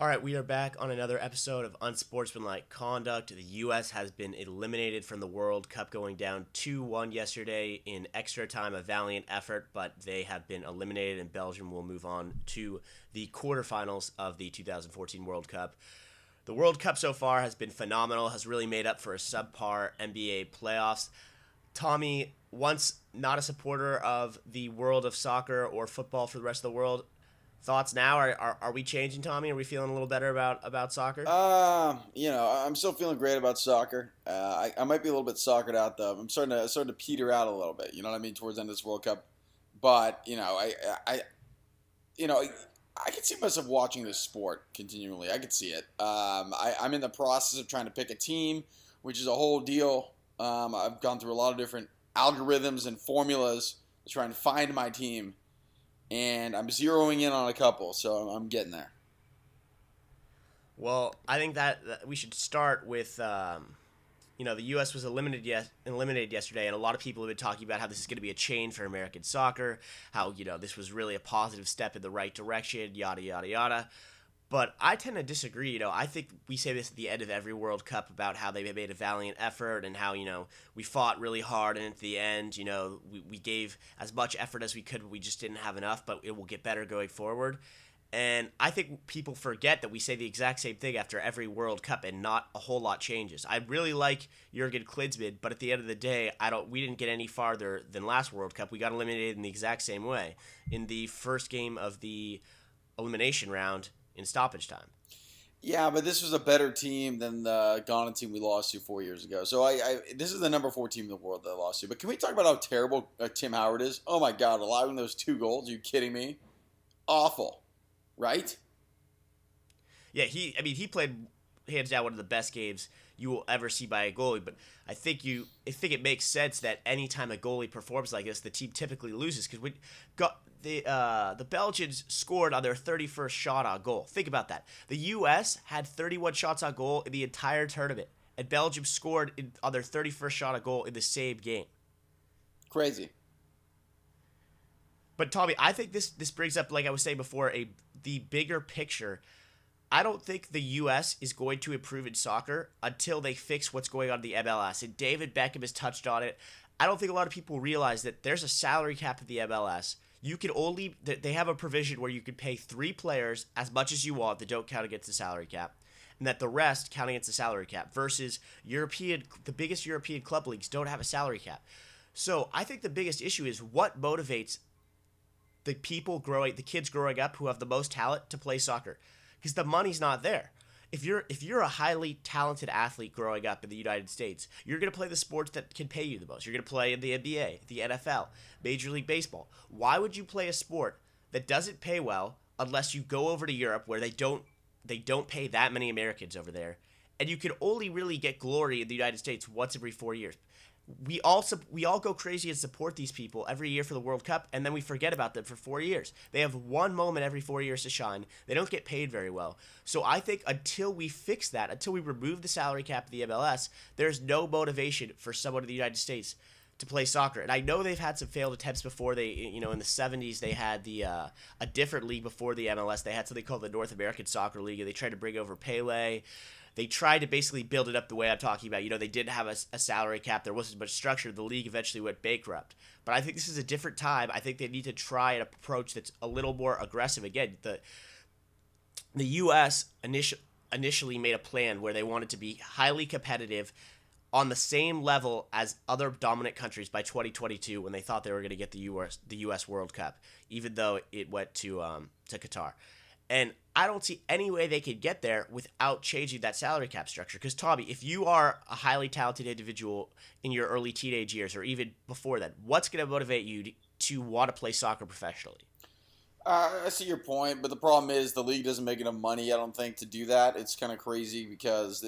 All right, we are back on another episode of Unsportsmanlike Conduct. The U.S. has been eliminated from the World Cup, going down 2-1 yesterday in extra time. A valiant effort, but they have been eliminated, and Belgium will move on to the quarterfinals of the 2014 World Cup. The World Cup so far has been phenomenal, has really made up for a subpar NBA playoffs. Tommy, once not a supporter of the world of soccer or football for the rest of the world, thoughts now? Are we changing, Tommy? Are we feeling a little better about soccer? I'm still feeling great about soccer. I might be a little bit soccered out though. I'm starting to peter out a little bit. You know what I mean? Towards the end of this World Cup, but I you know, I can see myself watching this sport continually. I could see it. I'm in the process of trying to pick a team, which is a whole deal. I've gone through a lot of different algorithms and formulas to try and find my team, and I'm zeroing in on a couple, so I'm getting there. Well, I think that we should start with the U.S. was eliminated yesterday, and a lot of people have been talking about how this is going to be a change for American soccer, how this was really a positive step in the right direction, yada yada yada. But I tend to disagree. I think we say this at the end of every World Cup about how they made a valiant effort and how we fought really hard, and at the end, we gave as much effort as we could, but we just didn't have enough. But it will get better going forward. And I think people forget that we say the exact same thing after every World Cup, and not a whole lot changes. I really like Jurgen Klinsmann, but at the end of the day, we didn't get any farther than last World Cup. We got eliminated in the exact same way in the first game of the elimination round in stoppage time. Yeah, but this was a better team than the Ghana team we lost to 4 years ago. So this is the number 4 team in the world that I lost to. But can we talk about how terrible Tim Howard is? Oh my God, allowing those 2 goals? Are you kidding me? Awful, right? Yeah, he played hands down one of the best games you will ever see by a goalie. But I think it makes sense that anytime a goalie performs like this, the team typically loses, because we got the Belgians scored on their 31st shot on goal. Think about that. The U.S. had 31 shots on goal in the entire tournament, and Belgium scored on their 31st shot on goal in the same game. Crazy. But Tommy, I think this brings up, like I was saying before, the bigger picture. I don't think the U.S. is going to improve in soccer until they fix what's going on in the MLS. And David Beckham has touched on it. I don't think a lot of people realize that there's a salary cap at the MLS. They have a provision where you can pay 3 players as much as you want that don't count against the salary cap, and that the rest count against the salary cap, versus the biggest European club leagues don't have a salary cap. So I think the biggest issue is what motivates the kids growing up who have the most talent to play soccer, because the money's not there. If you're a highly talented athlete growing up in the United States, you're going to play the sports that can pay you the most. You're going to play in the NBA, the NFL, Major League Baseball. Why would you play a sport that doesn't pay well unless you go over to Europe, where they don't pay that many Americans over there, and you can only really get glory in the United States once every 4 years? We all go crazy and support these people every year for the World Cup, and then we forget about them for 4 years. They have one moment every 4 years to shine. They don't get paid very well. So I think until we fix that, until we remove the salary cap of the MLS, there's no motivation for someone in the United States to play soccer. And I know they've had some failed attempts before. In the 70s, they had a different league before the MLS. They had something called the North American Soccer League, and they tried to bring over Pele. They tried to basically build it up the way I'm talking about. They didn't have a salary cap. There wasn't much structure. The league eventually went bankrupt. But I think this is a different time. I think they need to try an approach that's a little more aggressive. Again, the U.S. initially made a plan where they wanted to be highly competitive on the same level as other dominant countries by 2022, when they thought they were going to get the U.S. World Cup, even though it went to Qatar. And I don't see any way they could get there without changing that salary cap structure. Because, Tommy, if you are a highly talented individual in your early teenage years, or even before that, what's going to motivate you to want to play soccer professionally? I see your point, but the problem is the league doesn't make enough money, I don't think, to do that. It's kind of crazy because,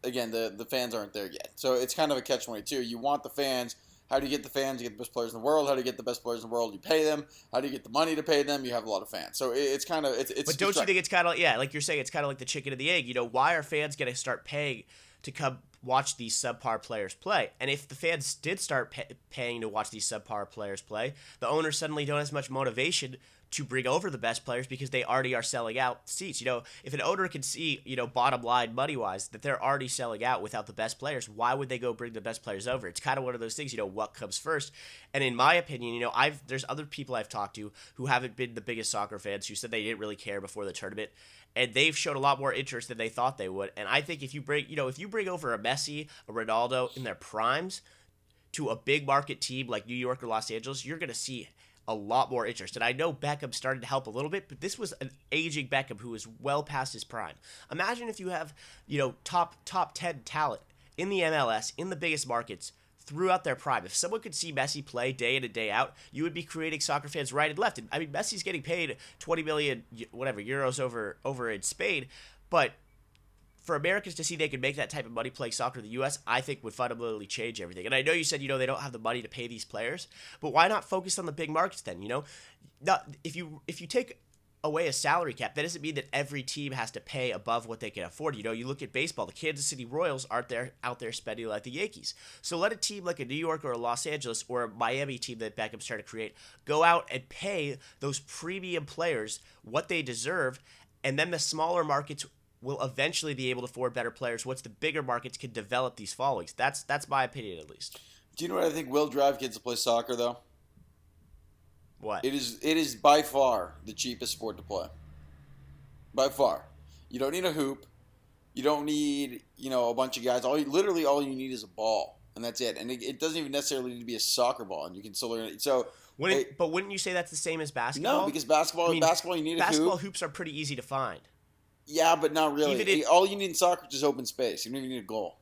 again, the fans aren't there yet. So it's kind of a catch-22. You want the fans. How do you get the fans? You get the best players in the world. How do you get the best players in the world? You pay them. How do you get the money to pay them? You have a lot of fans. So it's kind of it's. But don't you think it's kind of like you're saying, it's kind of like the chicken and the egg? Why are fans going to start paying to come watch these subpar players play? And if the fans did start paying to watch these subpar players play, the owners suddenly don't have as much motivation to bring over the best players because they already are selling out seats. If an owner can see, bottom line money wise that they're already selling out without the best players, why would they go bring the best players over? It's kind of one of those things, what comes first. And in my opinion, there's other people I've talked to who haven't been the biggest soccer fans who said they didn't really care before the tournament, and they've showed a lot more interest than they thought they would. And I think if you bring over a Messi, a Ronaldo in their primes to a big market team like New York or Los Angeles, you're going to see a lot more interest. And I know Beckham started to help a little bit, but this was an aging Beckham who was well past his prime. Imagine if you have, top 10 talent in the MLS, in the biggest markets, throughout their prime. If someone could see Messi play day in and day out, you would be creating soccer fans right and left. And I mean, Messi's getting paid 20 million, euros over in Spain, but for Americans to see they could make that type of money playing soccer in the U.S., I think would fundamentally change everything. And I know you said, they don't have the money to pay these players, but why not focus on the big markets then, If you take away a salary cap, that doesn't mean that every team has to pay above what they can afford. You look at baseball, the Kansas City Royals aren't out there spending like the Yankees. So let a team like a New York or a Los Angeles or a Miami team that Beckham's trying to create go out and pay those premium players what they deserve, and then the smaller markets will eventually be able to afford better players once the bigger markets can develop these followings. That's my opinion, at least. Do you know what I think will drive kids to play soccer, though? What? It is by far the cheapest sport to play. By far. You don't need a hoop. You don't need, a bunch of guys. All you need is a ball, and that's it. And it doesn't even necessarily need to be a soccer ball, and you can still learn it. So, but wouldn't you say that's the same as basketball? No, because basketball you need a hoop. Basketball hoops are pretty easy to find. Yeah, but not really. All you need in soccer is just open space. You don't even need a goal.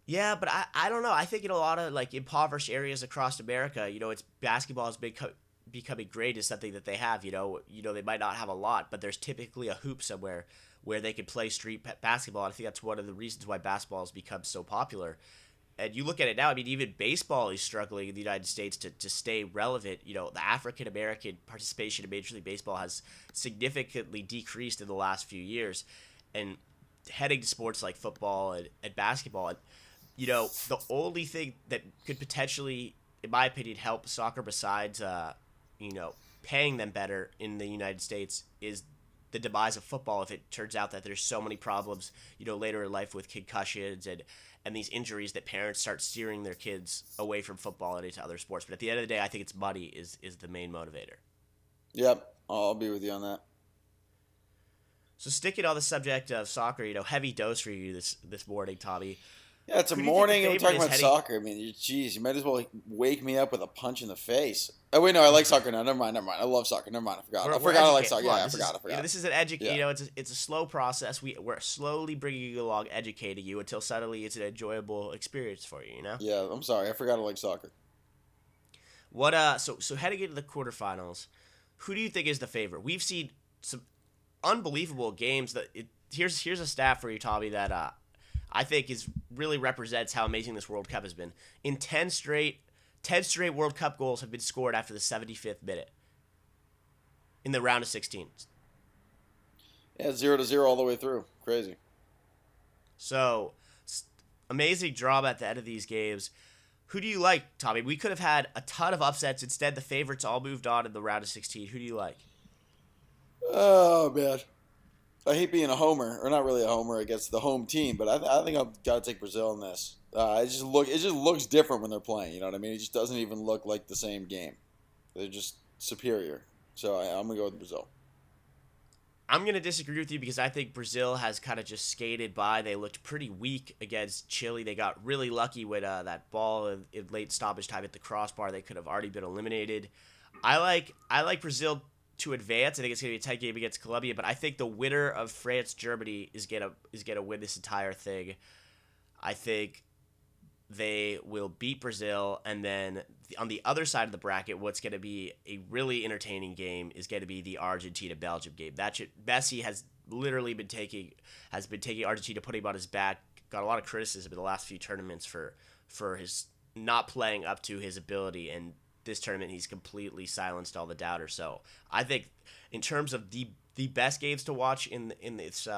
Yeah, but I don't know. I think in a lot of impoverished areas across America, it's basketball is becoming great is something that they have. They might not have a lot, but there's typically a hoop somewhere where they could play street basketball. And I think that's one of the reasons why basketball has become so popular. And you look at it now, I mean, even baseball is struggling in the United States to stay relevant. The African-American participation in Major League Baseball has significantly decreased in the last few years. And heading to sports like football and basketball, the only thing that could potentially, in my opinion, help soccer besides, paying them better in the United States is the demise of football. If it turns out that there's so many problems, later in life with concussions and these injuries that parents start steering their kids away from football and into other sports. But at the end of the day, I think it's money is the main motivator. Yep, I'll be with you on that. So sticking on the subject of soccer, heavy dose for you this morning, Tommy. Yeah, it's a morning and we're talking about soccer. I mean, you might as well wake me up with a punch in the face. Oh, wait, no, I like soccer now. Never mind. I love soccer. Never mind. I forgot I like soccer. Yeah, I forgot. This is an it's a slow process. We're slowly bringing you along, educating you until suddenly it's an enjoyable experience for you, Yeah, I'm sorry. I forgot I like soccer. So heading into the quarterfinals, who do you think is the favorite? We've seen some unbelievable games. Here's a stat for you, Tommy, that I think really represents how amazing this World Cup has been. In 10 straight World Cup goals have been scored after the 75th minute in the round of 16. Yeah, 0-0 all the way through. Crazy. So, amazing drama at the end of these games. Who do you like, Tommy? We could have had a ton of upsets. Instead, the favorites all moved on in the round of 16. Who do you like? Oh, man. I hate being a homer, or not really a homer against the home team, but I think I've got to take Brazil in this. It just looks different when they're playing. You know what I mean? It just doesn't even look like the same game. They're just superior. So I'm gonna go with Brazil. I'm gonna disagree with you because I think Brazil has kind of just skated by. They looked pretty weak against Chile. They got really lucky with that ball in late stoppage time at the crossbar. They could have already been eliminated. I like Brazil to advance. I think it's going to be a tight game against Colombia, but I think the winner of France-Germany is gonna win this entire thing. I think they will beat Brazil, and then on the other side of the bracket, what's going to be a really entertaining game is going to be the Argentina-Belgium game. Messi has literally been taking Argentina, putting him on his back. Got a lot of criticism in the last few tournaments for his not playing up to his ability, and this tournament he's completely silenced all the doubters. So I think in terms of the best games to watch in this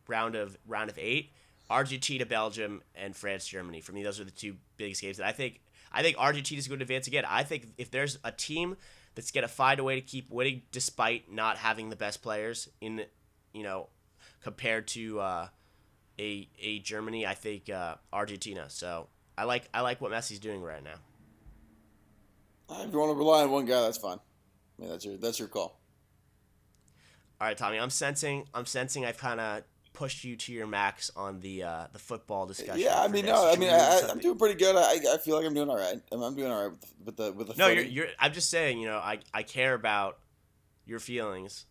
round of 8, Argentina, Belgium, and France, Germany. For me, those are the two biggest games. And I think Argentina is going to advance again. I think if there's a team that's going to find a way to keep winning despite not having the best players compared to a Germany. I think Argentina. So I like what Messi's doing right now. If you want to rely on one guy, that's fine. I mean, that's your call. All right, Tommy. I'm sensing I've kind of pushed you to your max on the football discussion. Yeah, I mean, no, I mean, I'm doing pretty good. I feel like I'm doing all right. I'm doing all right with the. No, you're. I'm just saying. I care about your feelings,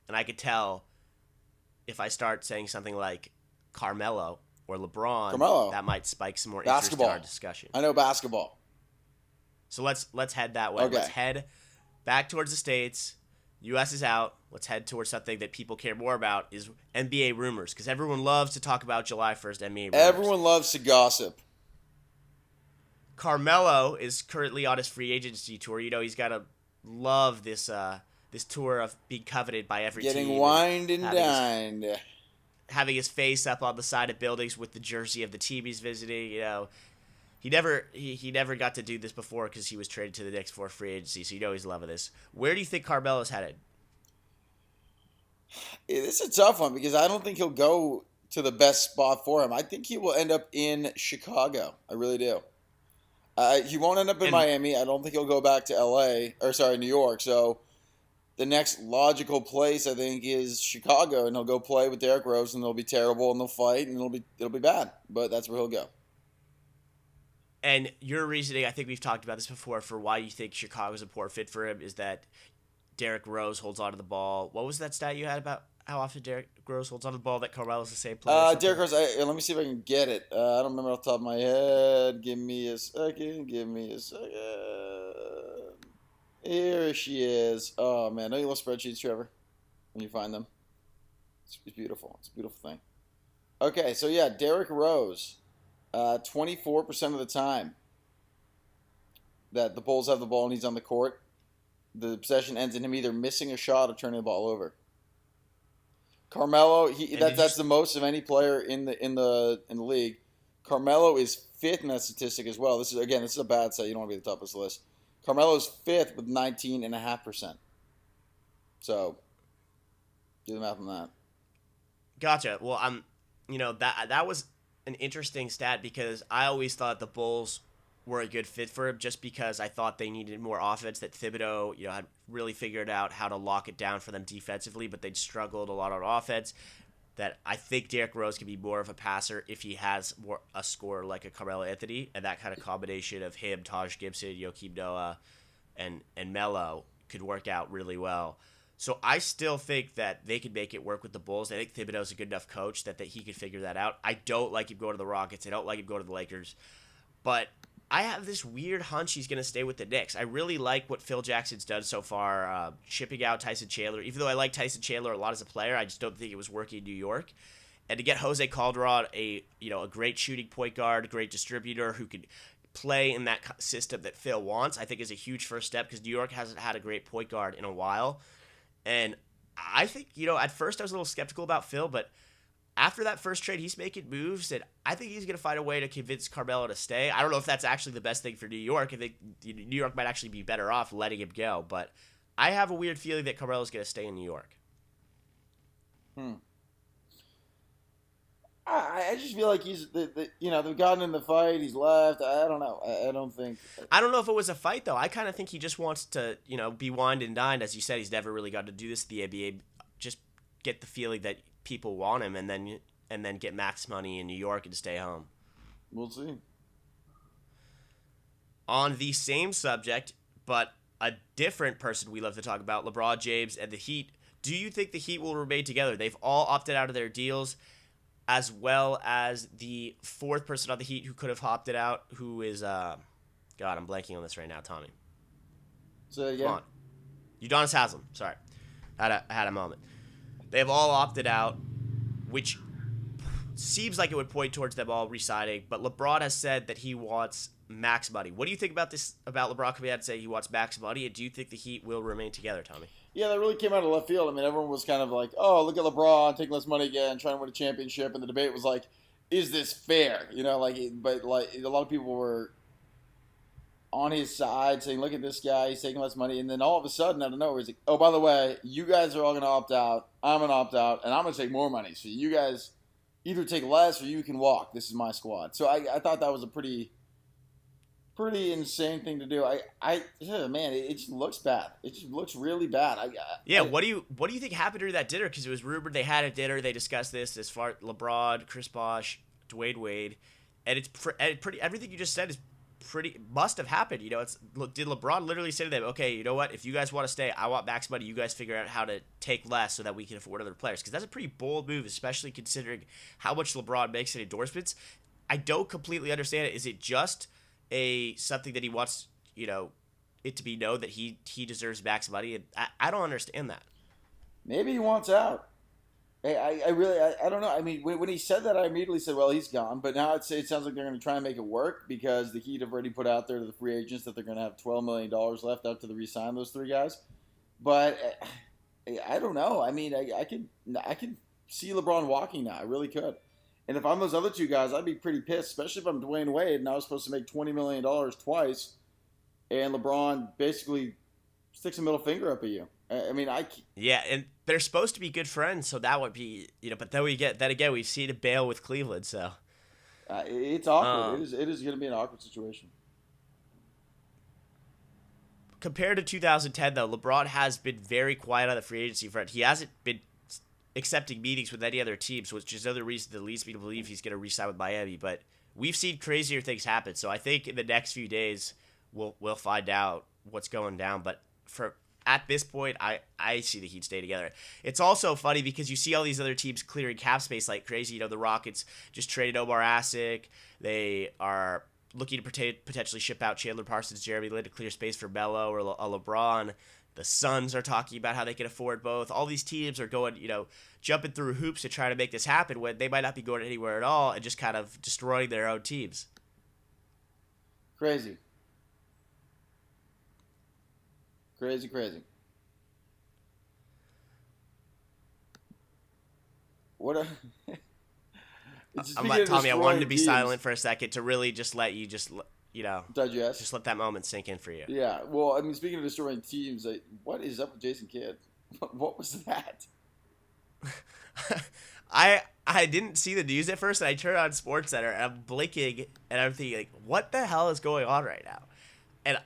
and I could tell if I start saying something like Carmelo or LeBron, that might spike some more interest in our discussion. I know basketball. So let's head that way. Okay. Let's head back towards the States. U.S. is out. Let's head towards something that people care more about is NBA rumors, because everyone loves to talk about July 1st NBA rumors. Everyone loves to gossip. Carmelo is currently on his free agency tour. He's got to love this tour of being coveted by every team. Getting wined and dined. Having his face up on the side of buildings with the jersey of the team he's visiting. He never got to do this before because he was traded to the Knicks for free agency, so he's loving this. Where do you think Carmelo's headed? It's a tough one because I don't think he'll go to the best spot for him. I think he will end up in Chicago. I really do. He won't end up in Miami. I don't think he'll go back to New York. So the next logical place, I think, is Chicago, and he'll go play with Derrick Rose, and they'll be terrible, and they'll fight, and it'll be bad. But that's where he'll go. And your reasoning, I think we've talked about this before, for why you think Chicago's a poor fit for him is that Derrick Rose holds onto the ball. What was that stat you had about how often Derrick Rose holds onto the ball that Carmelo's the same player? Derrick Rose, let me see if I can get it. I don't remember off the top of my head. Give me a second. Here she is. Oh, man. Don't you love spreadsheets, Trevor? When you find them? It's beautiful. It's a beautiful thing. Okay, so yeah, Derrick Rose. 24% of the time that the Bulls have the ball and he's on the court, the possession ends in him either missing a shot or turning the ball over. Carmelo, that's the most of any player in the league. Carmelo is fifth in that statistic as well. This is a bad set. You don't want to be at the top of this list. Carmelo is fifth with 19.5%. So, do the math on that. Gotcha. Well, that was an interesting stat because I always thought the Bulls were a good fit for him just because I thought they needed more offense, that Thibodeau, had really figured out how to lock it down for them defensively, but they'd struggled a lot on offense. That I think Derrick Rose can be more of a passer if he has a scorer like a Carmelo Anthony, and that kind of combination of him, Taj Gibson, Joakim Noah, and Melo could work out really well. So I still think that they could make it work with the Bulls. I think Thibodeau's a good enough coach that he could figure that out. I don't like him going to the Rockets. I don't like him going to the Lakers. But I have this weird hunch he's going to stay with the Knicks. I really like what Phil Jackson's done so far, shipping out Tyson Chandler. Even though I like Tyson Chandler a lot as a player, I just don't think it was working in New York. And to get Jose Calderon, a great shooting point guard, great distributor who could play in that system that Phil wants, I think is a huge first step because New York hasn't had a great point guard in a while. And I think, at first I was a little skeptical about Phil, but after that first trade, he's making moves, and I think he's going to find a way to convince Carmelo to stay. I don't know if that's actually the best thing for New York. I think New York might actually be better off letting him go, but I have a weird feeling that Carmelo's going to stay in New York. I just feel like they've gotten in the fight. He's left. I don't know. I don't think. I don't know if it was a fight though. I kind of think he just wants to, be wined and dined. As you said, he's never really got to do this at the NBA. Just get the feeling that people want him, and then get max money in New York and stay home. We'll see. On the same subject, but a different person we love to talk about, LeBron James and the Heat. Do you think the Heat will remain together? They've all opted out of their deals, as well as the fourth person on the Heat who could have opted out, who is, God, I'm blanking on this right now, Tommy. So, yeah. Come on. Udonis Haslem. Sorry. I had a moment. They've all opted out, which seems like it would point towards them all re-signing, but LeBron has said that he wants max money. What do you think about this, about LeBron coming out and saying he wants max money, and do you think the Heat will remain together, Tommy? Yeah, that really came out of left field. I mean, everyone was kind of like, oh, look at LeBron taking less money again, trying to win a championship, and the debate was like, is this fair? But a lot of people were on his side, saying, "Look at this guy, he's taking less money," and then all of a sudden, out of nowhere, he's like, "Oh, by the way, you guys are all going to opt out. I'm going to opt out, and I'm going to take more money. So you guys either take less or you can walk. This is my squad." So I thought that was a pretty insane thing to do. Man, it just looks bad. It just looks really bad. What do you think happened during that dinner? Because it was rumored they had a dinner. They discussed this as far LeBron, Chris Bosh, Dwayne Wade, and it's pretty. Everything you just said is pretty must have happened. You know, did LeBron literally say to them, "Okay, you know what? If you guys want to stay, I want max money. You guys figure out how to take less so that we can afford other players." Because that's a pretty bold move, especially considering how much LeBron makes in endorsements. I don't completely understand it. Is it just something that he wants, it to be known that he deserves max money? And I don't understand that. Maybe he wants out. I really don't know. I mean, when he said that, I immediately said, well, he's gone. But now it sounds like they're going to try and make it work because the Heat have already put out there to the free agents that they're going to have $12 million left after they re-sign those three guys. But I don't know. I mean, I could see LeBron walking now. I really could. And if I'm those other two guys, I'd be pretty pissed, especially if I'm Dwayne Wade and I was supposed to make $20 million twice, and LeBron basically sticks a middle finger up at you. I mean, yeah, and they're supposed to be good friends, so that would be, but then we've seen it bail with Cleveland, so it's awkward. It is going to be an awkward situation. Compared to 2010, though, LeBron has been very quiet on the free agency front. He hasn't been accepting meetings with any other teams, which is another reason that leads me to believe he's going to re-sign with Miami. But we've seen crazier things happen, so I think in the next few days we'll find out what's going down. But at this point, I see the Heat stay together. It's also funny because you see all these other teams clearing cap space like crazy. The Rockets just traded Omar Asik. They are looking to potentially ship out Chandler Parsons, Jeremy Lin to clear space for Melo or a LeBron. The Suns are talking about how they can afford both. All these teams are going, jumping through hoops to try to make this happen when they might not be going anywhere at all and just kind of destroying their own teams. Crazy. What I'm like, Tommy, I wanted to be silent for a second to really just let you digest. Just let that moment sink in for you. Yeah. Well, I mean, speaking of destroying teams, what is up with Jason Kidd? What was that? I didn't see the news at first, and I turned on SportsCenter, and I'm blinking, and I'm thinking, like, what the hell is going on right now? And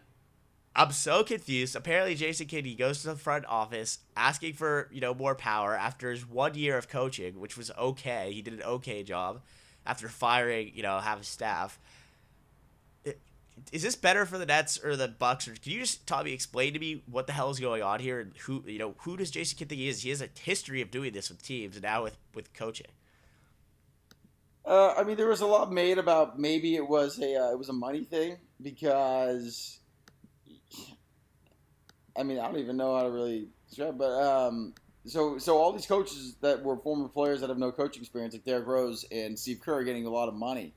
I'm so confused. Apparently, Jason Kidd, he goes to the front office asking for, more power after his 1 year of coaching, which was okay. He did an okay job after firing, half his staff. Is this better for the Nets or the Bucks? Or can you just, Tommy, explain to me what the hell is going on here? And who does Jason Kidd think he is? He has a history of doing this with teams and now with coaching. I mean, there was a lot made about maybe it was a money thing because, I mean, I don't even know how to really describe, but so all these coaches that were former players that have no coaching experience, like Derrick Rose and Steve Kerr, are getting a lot of money.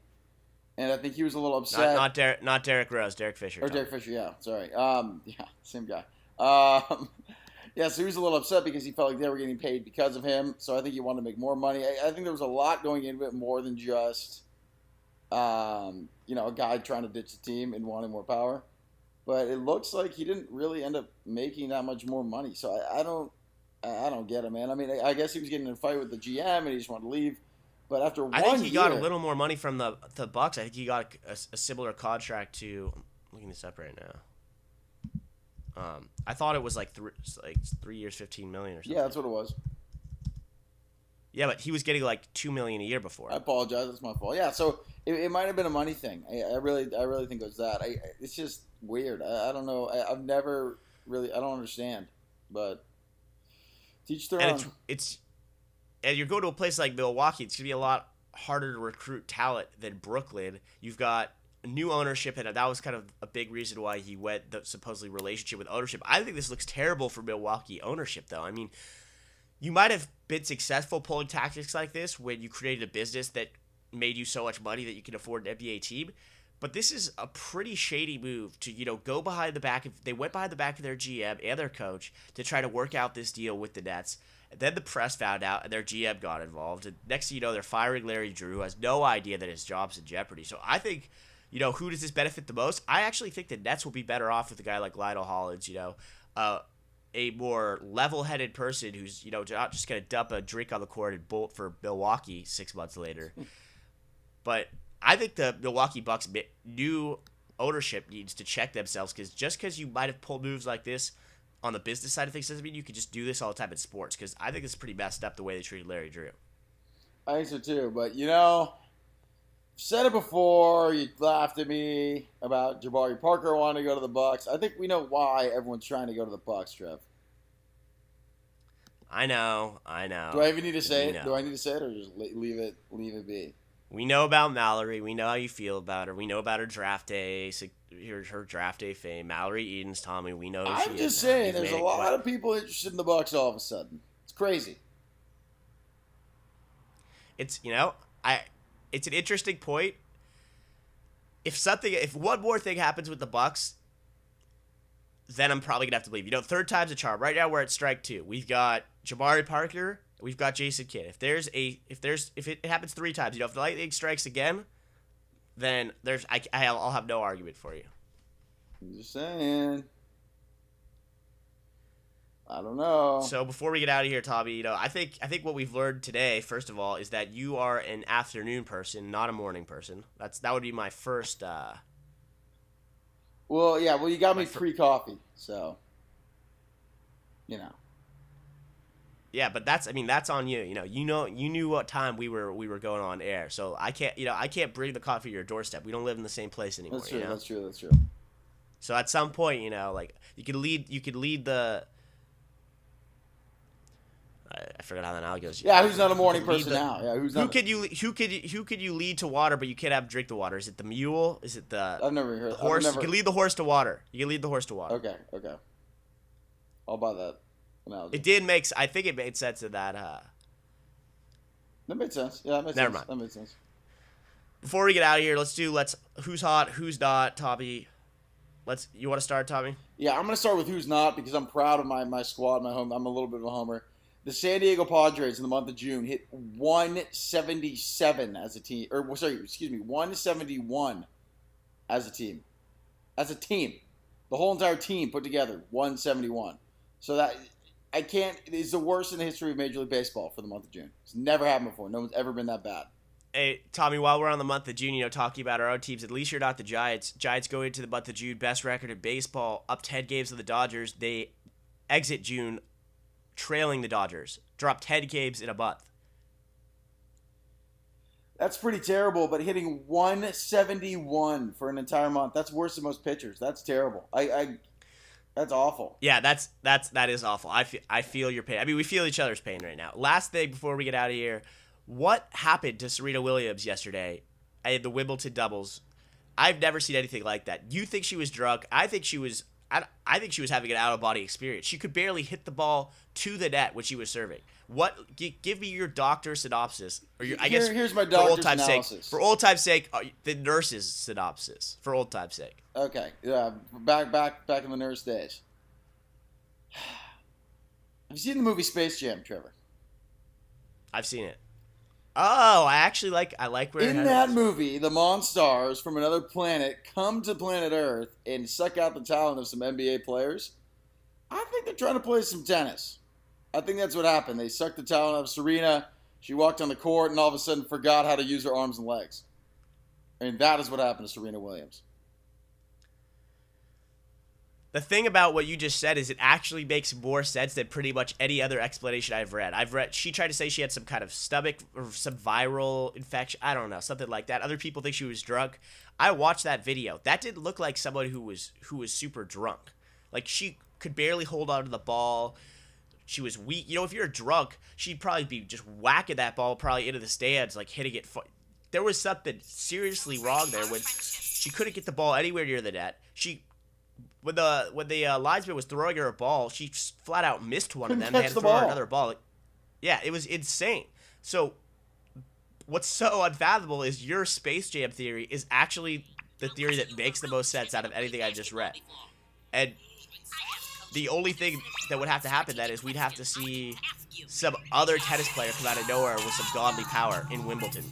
And I think he was a little upset. Not Derrick Rose, Derek Fisher. Or Derek Fisher, yeah. Sorry. Yeah, same guy. Yeah, so he was a little upset because he felt like they were getting paid because of him. So I think he wanted to make more money. I think there was a lot going into it more than just, a guy trying to ditch the team and wanting more power. But it looks like he didn't really end up making that much more money. So I don't get it, man. I mean, I guess he was getting in a fight with the GM and he just wanted to leave. But after 1 year, I think he got a little more money from the Bucks. I think he got a similar contract to. I'm looking this up right now. I thought it was like 3 years, $15 million or something. Yeah, that's what it was. Yeah, but he was getting like $2 million a year before. I apologize. That's my fault. Yeah, so it might have been a money thing. I really think it was that. It's just weird. I don't know. I've never really. I don't understand. But teach their own. And you're going to a place like Milwaukee, it's going to be a lot harder to recruit talent than Brooklyn. You've got new ownership, and that was kind of a big reason why he went, the supposedly relationship with ownership. I think this looks terrible for Milwaukee ownership, though. I mean, you might have been successful pulling tactics like this when you created a business that made you so much money that you can afford an NBA team. But this is a pretty shady move to, go behind the back of – they went behind the back of their GM and their coach to try to work out this deal with the Nets. And then the press found out, and their GM got involved. And next thing you know, they're firing Larry Drew, who has no idea that his job's in jeopardy. So I think who does this benefit the most? I actually think the Nets will be better off with a guy like Lionel Hollins, a more level-headed person who's, not just going to dump a drink on the court and bolt for Milwaukee 6 months later. But I think the Milwaukee Bucks new ownership needs to check themselves, because just because you might have pulled moves like this on the business side of things doesn't mean you could just do this all the time in sports, because I think it's pretty messed up the way they treated Larry Drew. I think so too, but said it before. You laughed at me about Jabari Parker wanting to go to the Bucks. I think we know why everyone's trying to go to the Bucks, Trev. I know. Do I even need to say it? Do I need to say it, or just leave it be? We know about Mallory. We know how you feel about her. We know about her draft day. Her draft day fame. Mallory Edens, Tommy. We know. I'm just saying, there's a lot of people interested in the Bucks all of a sudden. It's crazy. It's it's an interesting point. If one more thing happens with the Bucks, then I'm probably gonna have to believe. Third time's a charm. Right now we're at strike 2. We've got Jabari Parker. We've got Jason Kidd. If it happens 3 times, if the lightning strikes again, then I'll have no argument for you. I'm just saying. I don't know. So before we get out of here, Tommy, I think what we've learned today, first of all, is that you are an afternoon person, not a morning person. That would be my first. Well, yeah. Well, you got me pre-coffee, so. Yeah, but that's on you. You knew what time we were going on air, so I can't bring the coffee to your doorstep. We don't live in the same place anymore. That's true. That's true. That's true. So at some point, you could lead the. I forgot how that now goes. Yeah, who's not a morning person now? Yeah, who's not? Who could you lead to water, but you can't drink the water? Is it the mule? Is it the? I've never heard the horse. You can lead the horse to water. You can lead the horse to water. Okay. I'll buy that analogy. It did make. I think it made sense in that. That made sense. Yeah, that made sense. Never mind. That made sense. Before we get out of here, let's who's hot, who's not, Tommy. You want to start, Tommy? Yeah, I'm gonna start with who's not, because I'm proud of my squad, my home. I'm a little bit of a homer. The San Diego Padres in the month of June hit 177 as a team. 171 as a team. As a team. The whole entire team put together, 171. So that, it's the worst in the history of Major League Baseball for the month of June. It's never happened before. No one's ever been that bad. Hey, Tommy, while we're on the month of June, talking about our own teams, at least you're not the Giants. Giants go into the month of June, best record in baseball, up 10 games of the Dodgers. They exit June trailing the Dodgers, drop 10 games in a month. That's pretty terrible, but hitting 171 for an entire month, that's worse than most pitchers. That's terrible. That's awful. Yeah, that is awful. I feel your pain. We feel each other's pain right now. Last thing before we get out of here, what happened to Serena Williams yesterday at the Wimbledon doubles? I've never seen anything like that. You think she was drunk? I think she was having an out-of-body experience. She could barely hit the ball to the net when she was serving. Give me your doctor synopsis, or here's my doctor's analysis. For old time's sake, the nurse's synopsis. For old time's sake. Okay, yeah, back in the nurse days. Have you seen the movie Space Jam, Trevor? I've seen it. Oh, I like where in that movie, the Monstars from another planet come to planet Earth and suck out the talent of some NBA players. I think they're trying to play some tennis. I think that's what happened. They sucked the talent out of Serena. She walked on the court and all of a sudden forgot how to use her arms and legs. That is what happened to Serena Williams. The thing about what you just said is it actually makes more sense than pretty much any other explanation I've read. She tried to say she had some kind of stomach or some viral infection. I don't know, something like that. Other people think she was drunk. I watched that video. That didn't look like someone who was super drunk. Like, she could barely hold on to the ball. She was weak. If you're drunk, she'd probably be just whacking that ball probably into the stands, like hitting it. There was something seriously wrong there when she couldn't get the ball anywhere near the net. When the linesman was throwing her a ball, she flat out missed one of them and had to throw her another ball. Yeah, it was insane. So what's so unfathomable is your Space Jam theory is actually the theory that makes the most sense out of anything I just read. And the only thing that would have to happen then is we'd have to see some other tennis player come out of nowhere with some godly power in Wimbledon.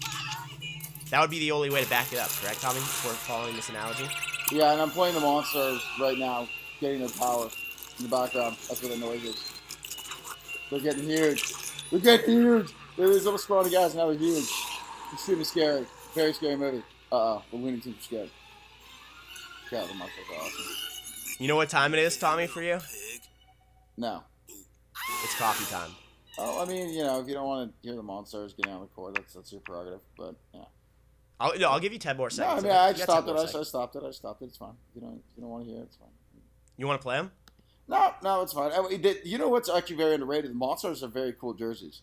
That would be the only way to back it up, correct, Tommy? If we're following this analogy. Yeah, and I'm playing the Monsters right now, getting their power in the background. That's what the noise is. They're getting huge. They're getting huge. There's little scrawny guys, now they're huge. It's super scary. Very scary movie. Uh-oh, the Looney Tunes are scared. Yeah, the Monsters are awesome. You know what time it is, Tommy, for you? No. It's coffee time. Oh, I mean, you know, if you don't want to hear the Monsters getting on the court, that's your prerogative. But yeah. I'll give you 10 more No, seconds. I mean, I stopped it. I stopped it. It's fine. If you don't want to hear it, it's fine. You want to play them? No, it's fine. You know what's actually very underrated? The Monsters have very cool jerseys,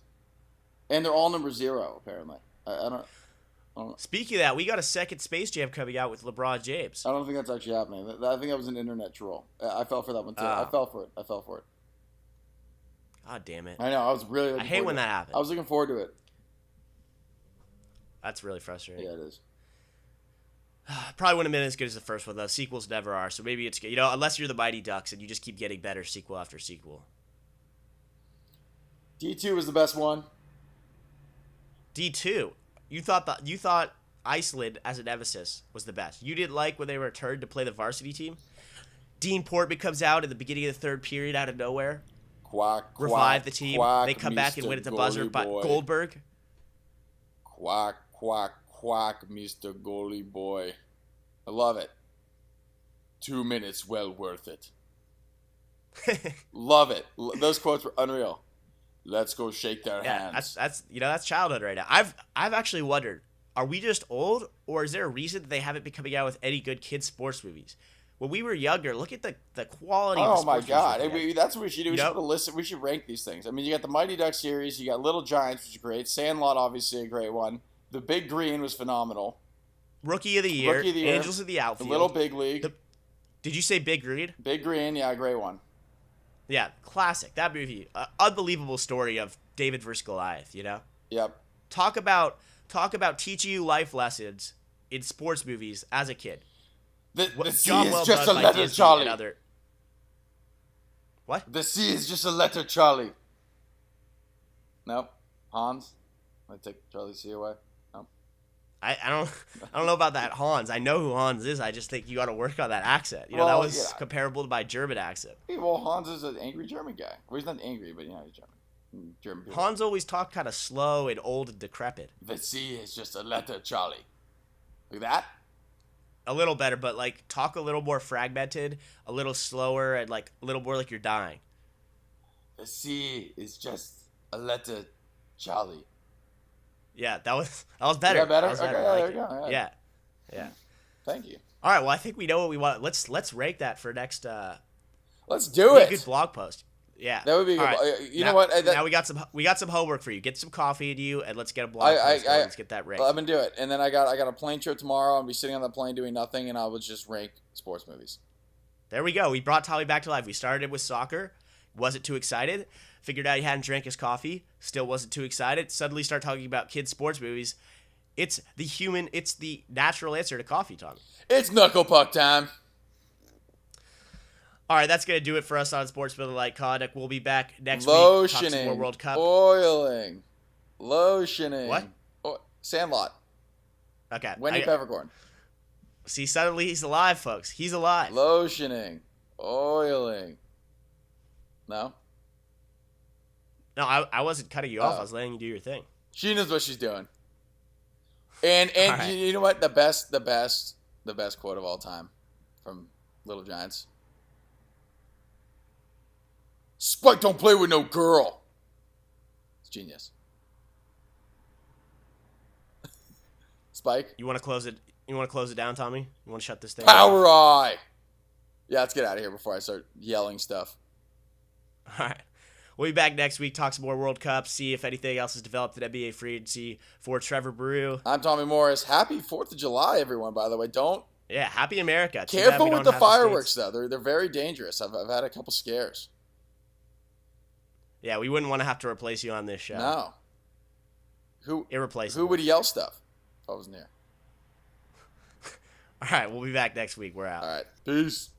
and they're all number 0 apparently. I don't. Speaking of that, we got a second Space Jam coming out with LeBron James. I don't think that's actually happening. I think that was an internet troll. I fell for that one too. I fell for it. God damn it! I know. I was really. I hate when that happens. I was looking forward to it. That's really frustrating. Yeah, it is. Probably wouldn't have been as good as the first one, though. Sequels never are. So maybe it's, unless you're the Mighty Ducks and you just keep getting better sequel after sequel. D2 was the best one. D2. You thought Iceland as a nemesis was the best. You didn't like when they returned to play the varsity team? Dean Portman comes out in the beginning of the third period out of nowhere. Quack, revive the team. Quack, they come back and win at the buzzer by boy. Goldberg. Quack, quack, quack, Mr. Goalie Boy. I love it. 2 minutes, well worth it. Love it. Those quotes were unreal. Let's go shake their hands. That's childhood right now. I've actually wondered, are we just old, or is there a reason that they haven't been coming out with any good kids sports movies? When we were younger, look at the quality of the sports movies. Oh my god. That's what we should do. We should rank these things. I mean, you got the Mighty Ducks series, you got Little Giants, which is great. Sandlot, obviously a great one. The Big Green was phenomenal. Rookie of the Year. Angels of the Outfield. The Little Big League. Did you say Big Green? Big Green, yeah, great one. Yeah, classic. That movie, unbelievable story of David versus Goliath. Yep. Talk about teaching you life lessons in sports movies as a kid. The C is just a letter, Charlie. What? The C is just a letter, Charlie. Nope. Hans. I take Charlie's C away. Nope. I don't know about that Hans. I know who Hans is. I just think you got to work on that accent. That was comparable to my German accent. Yeah, well, Hans is an angry German guy. Well, he's not angry, but he's German. German people. Hans always talked kind of slow and old and decrepit. The C is just a letter, Charlie. Look at that. A little better, but talk a little more fragmented, a little slower, and a little more like you're dying. The C is just a letter, Charlie. Yeah, that was better. Yeah, better. Okay, there you go. Yeah. Thank you. All right, well, I think we know what we want. Let's rank that for next. Let's do it. A good blog post. Yeah, that would be good. Right. You know what? Now we got some homework for you. Get some coffee into you, and let's get a blog post. Let's get that ranked. I'm gonna do it, and then I got a plane trip tomorrow. I'll be sitting on the plane doing nothing, and I will just rank sports movies. There we go. We brought Tommy back to life. We started with soccer. Wasn't too excited. Figured out he hadn't drank his coffee. Still wasn't too excited. Suddenly start talking about kids' sports movies. It's the natural answer to coffee, Tommy. It's knuckle puck time. All right, that's going to do it for us on Unsportsmanlike Conduct. We'll be back next week. Lotioning. Talk some more World Cup. Oiling. Lotioning. What? Sandlot. Okay. Wendy Peppercorn. See, suddenly he's alive, folks. He's alive. Lotioning. Oiling. No? No, I wasn't cutting you off. I was letting you do your thing. She knows what she's doing. And right. You know what? The best quote of all time from Little Giants. Spike don't play with no girl. It's genius. Spike? You want to close it? You want to close it down, Tommy? You want to shut this thing Power down? Eye! Yeah, let's get out of here before I start yelling stuff. All right. We'll be back next week, talk some more World Cup, see if anything else has developed at NBA free agency for Trevor Brew. I'm Tommy Morris. Happy 4th of July, everyone, by the way. Yeah, happy America. Careful with the fireworks, though. They're very dangerous. I've had a couple scares. Yeah, we wouldn't want to have to replace you on this show. No. Irreplaceable. Who would yell stuff if I wasn't here? All right, we'll be back next week. We're out. All right. Peace.